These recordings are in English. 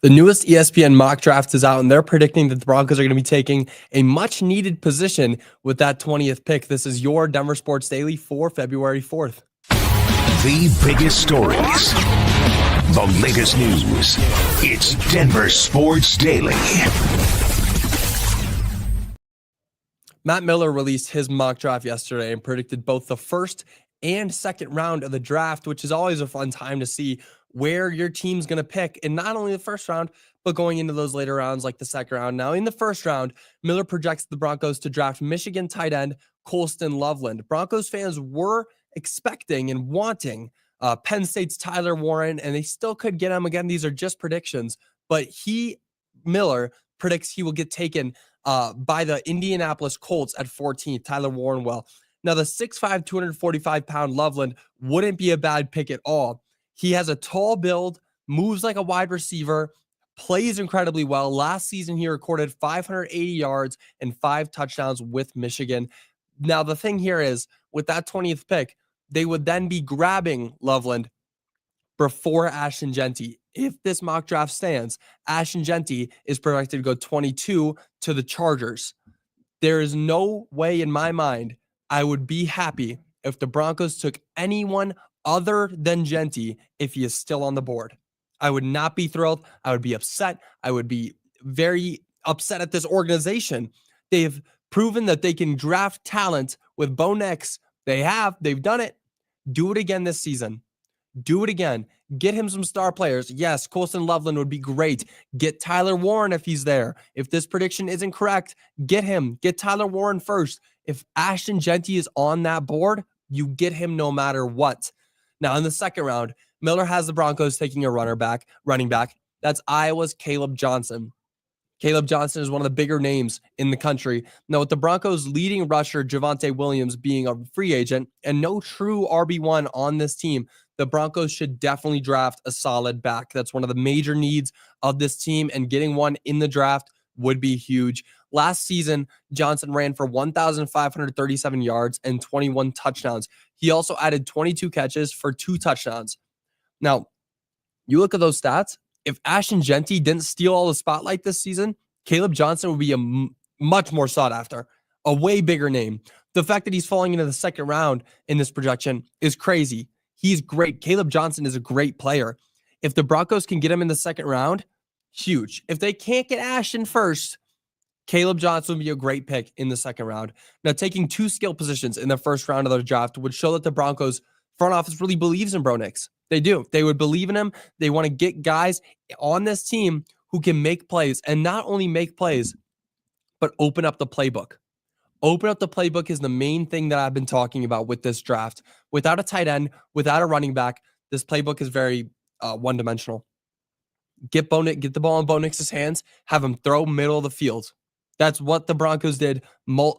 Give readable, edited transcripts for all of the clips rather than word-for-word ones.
The newest ESPN mock draft is out, and they're predicting that the Broncos are going to be taking a much-needed position with that 20th pick. This is your Denver Sports Daily for February 4th. The biggest stories, the latest news. It's Denver Sports Daily. Matt Miller released his mock draft yesterday and predicted both the first and second round of the draft, which is always a fun time to see where your team's going to pick. And not only the first round, but going into those later rounds like the second round. Now, in the first round, Miller projects the Broncos to draft Michigan tight end Colston Loveland. Broncos fans were expecting and wanting Penn State's Tyler Warren, and they still could get him. Again, these are just predictions, but Miller predicts he will get taken by the Indianapolis Colts at 14th, Tyler Warren will. Now, the 6'5", 245-pound Loveland wouldn't be a bad pick at all. He has a tall build, moves like a wide receiver, plays incredibly well. Last season, he recorded 580 yards and 5 touchdowns with Michigan. Now, the thing here is, with that 20th pick, they would then be grabbing Loveland before Ashton Jeanty. If this mock draft stands, Ashton Jeanty is projected to go 22 to the Chargers. There is no way in my mind I would be happy if the Broncos took anyone other than Jeanty if he is still on the board. I would not be thrilled. I would be upset. I would be very upset at this organization. They've proven that they can draft talent with Bo Nix. They've done it. Do it again this season. Do it again. Get him some star players. Yes, Colston Loveland would be great. Get Tyler Warren if he's there. If this prediction isn't correct, get him. Get Tyler Warren first. If Ashton Jeanty is on that board, you get him no matter what. Now, in the second round, Miller has the Broncos taking a running back. That's Iowa's Caleb Johnson. Caleb Johnson is one of the bigger names in the country. Now, with the Broncos' leading rusher, Javonte Williams, being a free agent and no true RB1 on this team, the Broncos should definitely draft a solid back. That's one of the major needs of this team, and getting one in the draft would be huge. Last season, Johnson ran for 1,537 yards and 21 touchdowns. He also added 22 catches for 2 touchdowns. Now, you look at those stats. If Ashton Jeanty didn't steal all the spotlight this season, Caleb Johnson would be a much more sought after, a way bigger name. The fact that he's falling into the second round in this projection is crazy. He's great. Caleb Johnson is a great player. If the Broncos can get him in the second round, huge. If they can't get Ashton first, Caleb Johnson would be a great pick in the second round. Now, taking 2 skill positions in the first round of the draft would show that the Broncos front office really believes in Bo Nix. They do. They would believe in him. They want to get guys on this team who can make plays, and not only make plays, but open up the playbook. Open up the playbook is the main thing that I've been talking about with this draft. Without a tight end, without a running back, this playbook is very one-dimensional. Get the ball in Bo Nix's hands, have him throw middle of the field. That's what the Broncos did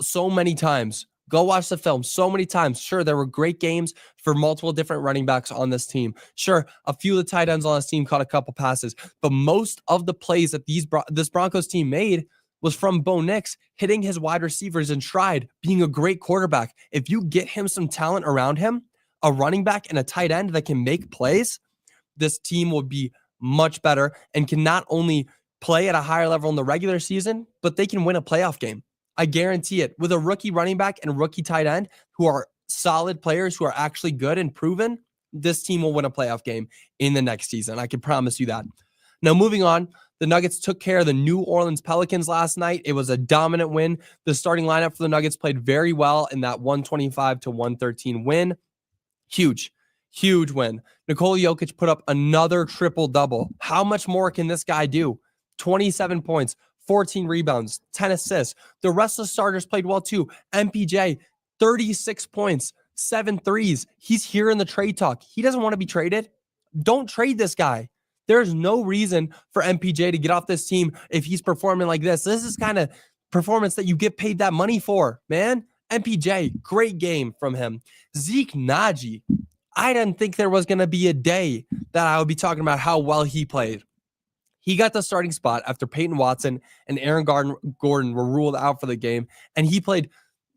so many times. Go watch the film so many times. Sure, there were great games for multiple different running backs on this team. Sure, a few of the tight ends on this team caught a couple passes, but most of the plays that this Broncos team made was from Bo Nix hitting his wide receivers in stride, being a great quarterback. If you get him some talent around him, a running back and a tight end that can make plays, this team will be much better and can not only play at a higher level in the regular season, but they can win a playoff game. I guarantee it. With a rookie running back and rookie tight end who are solid players, who are actually good and proven, this team will win a playoff game in the next season. I can promise you that. Now, moving on, the Nuggets took care of the New Orleans Pelicans last night. It was a dominant win. The starting lineup for the Nuggets played very well in that 125-113 win. Huge win. Nikola Jokic put up another triple-double. How much more can this guy do? 27 points. 14 rebounds, 10 assists. The rest of the starters played well too. MPJ, 36 points, 7 threes. He's here in the trade talk. He doesn't want to be traded. Don't trade this guy. There's no reason for MPJ to get off this team if he's performing like this. This is kind of performance that you get paid that money for, man. MPJ, great game from him. Zeke Naji, I didn't think there was going to be a day that I would be talking about how well he played. He got the starting spot after Payton Watson and Aaron Gordon were ruled out for the game, and he played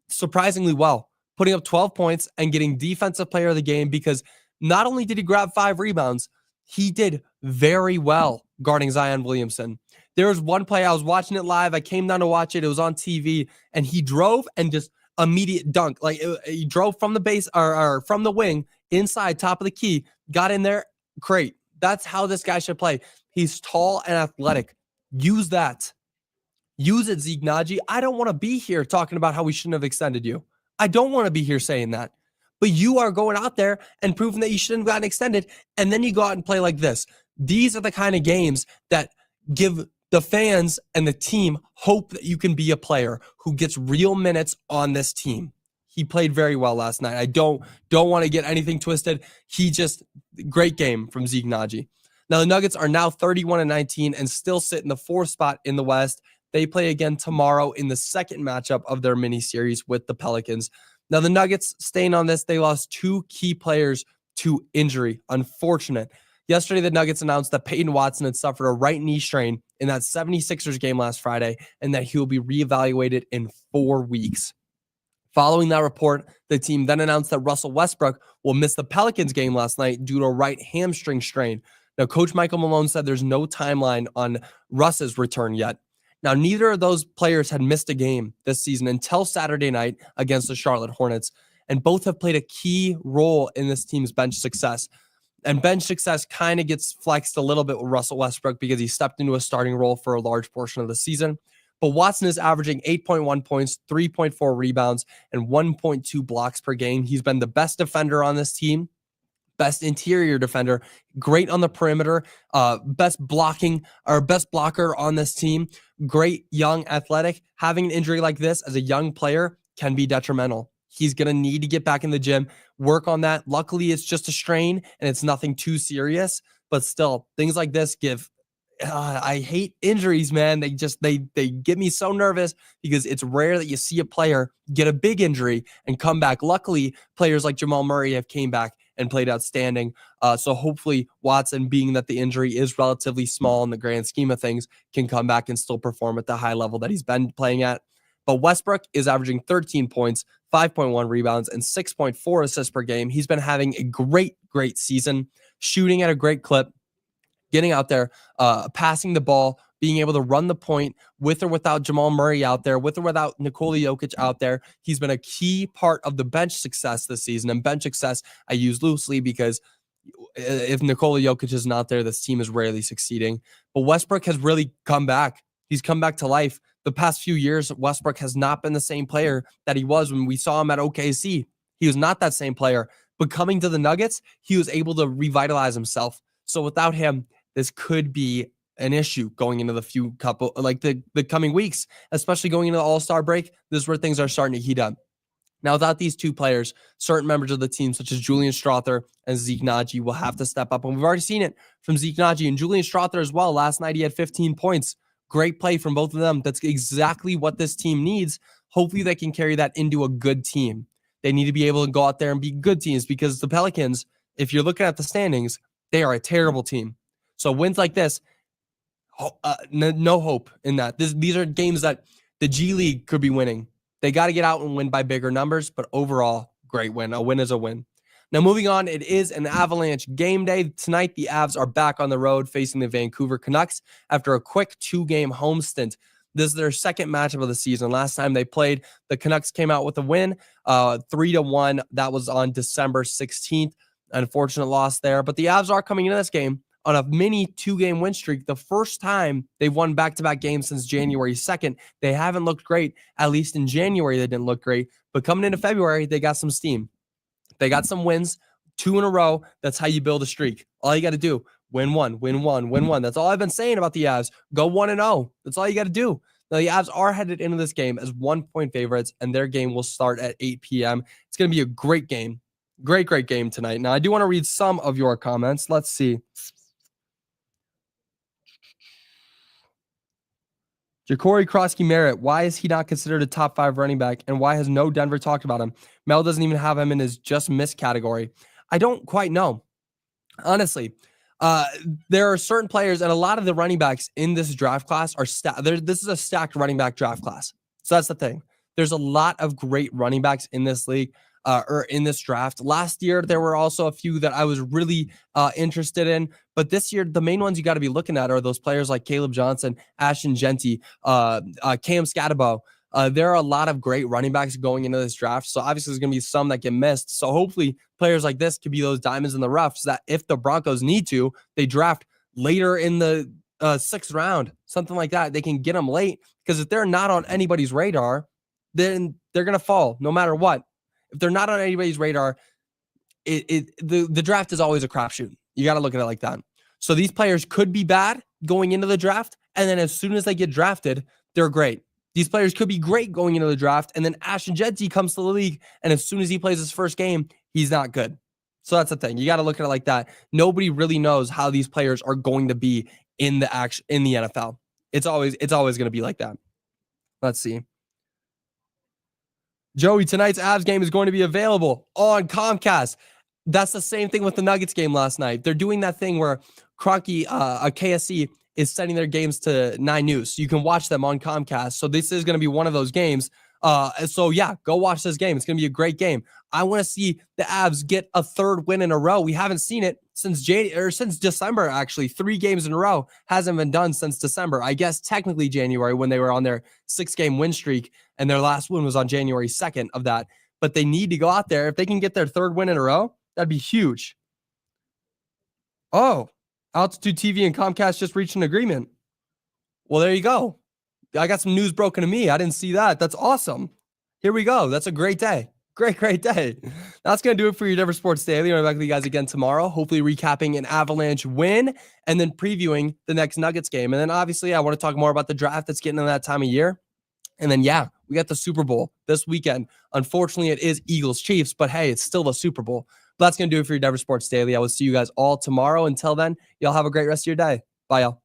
surprisingly well, putting up 12 points and getting defensive player of the game because not only did he grab 5 rebounds, he did very well guarding Zion Williamson. There was one play, I was watching it live. I came down to watch it. It was on TV, and he drove and just immediate dunk. Like he drove from the base or from the wing inside, top of the key, got in there. Great. That's how this guy should play. He's tall and athletic. Use that. Use it, Zeke Naji. I don't want to be here talking about how we shouldn't have extended you. I don't want to be here saying that. But you are going out there and proving that you shouldn't have gotten extended, and then you go out and play like this. These are the kind of games that give the fans and the team hope that you can be a player who gets real minutes on this team. He played very well last night. I don't want to get anything twisted. Great game from Zeke Naji. Now the Nuggets are now 31-19 and still sit in the 4th spot in the West. They play again tomorrow in the second matchup of their mini series with the Pelicans. Now the Nuggets, staying on this, they lost 2 key players to injury. Unfortunate. Yesterday, the Nuggets announced that Payton Watson had suffered a right knee strain in that 76ers game last Friday, and that he will be reevaluated in 4 weeks. Following that report, the team then announced that Russell Westbrook will miss the Pelicans game last night due to a right hamstring strain. Now, Coach Michael Malone said there's no timeline on Russ's return yet. Now, neither of those players had missed a game this season until Saturday night against the Charlotte Hornets, and both have played a key role in this team's bench success. And bench success kind of gets flexed a little bit with Russell Westbrook because he stepped into a starting role for a large portion of the season. But Watson is averaging 8.1 points, 3.4 rebounds, and 1.2 blocks per game. He's been the best defender on this team, best interior defender, great on the perimeter, best blocker on this team, great young athletic. Having an injury like this as a young player can be detrimental. He's going to need to get back in the gym, work on that. Luckily, it's just a strain and it's nothing too serious, but still, things like this give. I hate injuries, man. They get me so nervous because it's rare that you see a player get a big injury and come back. Luckily, players like Jamal Murray have came back and played outstanding. So hopefully Watson, being that the injury is relatively small in the grand scheme of things, can come back and still perform at the high level that he's been playing at. But Westbrook is averaging 13 points, 5.1 rebounds, and 6.4 assists per game. He's been having a great season, shooting at a great clip, getting out there, passing the ball, being able to run the point with or without Jamal Murray out there, with or without Nikola Jokic out there. He's been a key part of the bench success this season. And bench success I use loosely because if Nikola Jokic is not there, this team is rarely succeeding. But Westbrook has really come back. He's come back to life. The past few years, Westbrook has not been the same player that he was when we saw him at OKC. He was not that same player. But coming to the Nuggets, he was able to revitalize himself. So without him, this could be an issue going into the coming weeks, especially going into the All-Star break. This is where things are starting to heat up. Now, without these two players, certain members of the team, such as Julian Strawther and Zeke Naji, will have to step up. And we've already seen it from Zeke Naji and Julian Strawther as well. Last night, he had 15 points. Great play from both of them. That's exactly what this team needs. Hopefully, they can carry that into a good team. They need to be able to go out there and be good teams because the Pelicans, if you're looking at the standings, they are a terrible team. So wins like this, no hope in that. These are games that the G League could be winning. They got to get out and win by bigger numbers, but overall, great win. A win is a win. Now, moving on, it is an Avalanche game day. Tonight, the Avs are back on the road facing the Vancouver Canucks after a quick 2-game home stint. This is their second matchup of the season. Last time they played, the Canucks came out with a win, 3-1. That was on December 16th. Unfortunate loss there, but the Avs are coming into this game on a mini 2-game win streak. The first time they've won back-to-back games since January 2nd. They haven't looked great. At least in January, they didn't look great. But coming into February, they got some steam. They got some wins, 2 in a row. That's how you build a streak. All you got to do, win one. That's all I've been saying about the Avs. Go 1-0. That's all you got to do. Now, the Avs are headed into this game as 1-point favorites, and their game will start at 8 p.m. It's going to be a great game. Great game tonight. Now, I do want to read some of your comments. Let's see. Ja'Cory Krosky-Merritt, why is he not considered a top 5 running back, and why has no Denver talked about him? Mel doesn't even have him in his just missed category. I don't quite know. Honestly, there are certain players, and a lot of the running backs in this draft class are this is a stacked running back draft class. So that's the thing. There's a lot of great running backs in this league. or in this draft. Last year, there were also a few that I was really interested in. But this year, the main ones you got to be looking at are those players like Caleb Johnson, Ashton Genty, Cam Scatabo. There are a lot of great running backs going into this draft. So obviously there's going to be some that get missed. So hopefully players like this could be those diamonds in the rough so that if the Broncos need to, they draft later in the 6th round, something like that. They can get them late, because if they're not on anybody's radar, then they're going to fall no matter what. If they're not on anybody's radar, the draft is always a crapshoot. You got to look at it like that. So these players could be bad going into the draft, and then as soon as they get drafted, they're great. These players could be great going into the draft, and then Ashton Genty comes to the league, and as soon as he plays his first game, he's not good. So that's the thing. You got to look at it like that. Nobody really knows how these players are going to be in the NFL. It's always going to be like that. Let's see. Joey, tonight's Avs game is going to be available on Comcast. That's the same thing with the Nuggets game last night. They're doing that thing where Kroenke, KSC, is sending their games to 9 News. So you can watch them on Comcast. So this is going to be one of those games. So yeah, go watch this game. It's going to be a great game. I want to see the Avs get a 3rd win in a row. We haven't seen it since December, actually. 3 games in a row hasn't been done since December. I guess technically January, when they were on their 6-game win streak, and their last win was on January 2nd of that. But they need to go out there. If they can get their 3rd win in a row, that'd be huge. Oh, Altitude TV and Comcast just reached an agreement. Well, there you go. I got some news broken to me. I didn't see that. That's awesome. Here we go. That's a great day. Great day. That's going to do it for your Denver Sports Daily. I'll be back with you guys again tomorrow, hopefully recapping an Avalanche win and then previewing the next Nuggets game. And then obviously I want to talk more about the draft that's getting in that time of year. And then, yeah, we got the Super Bowl this weekend. Unfortunately, it is Eagles-Chiefs, but hey, it's still the Super Bowl. But that's going to do it for your Denver Sports Daily. I will see you guys all tomorrow. Until then, y'all have a great rest of your day. Bye, y'all.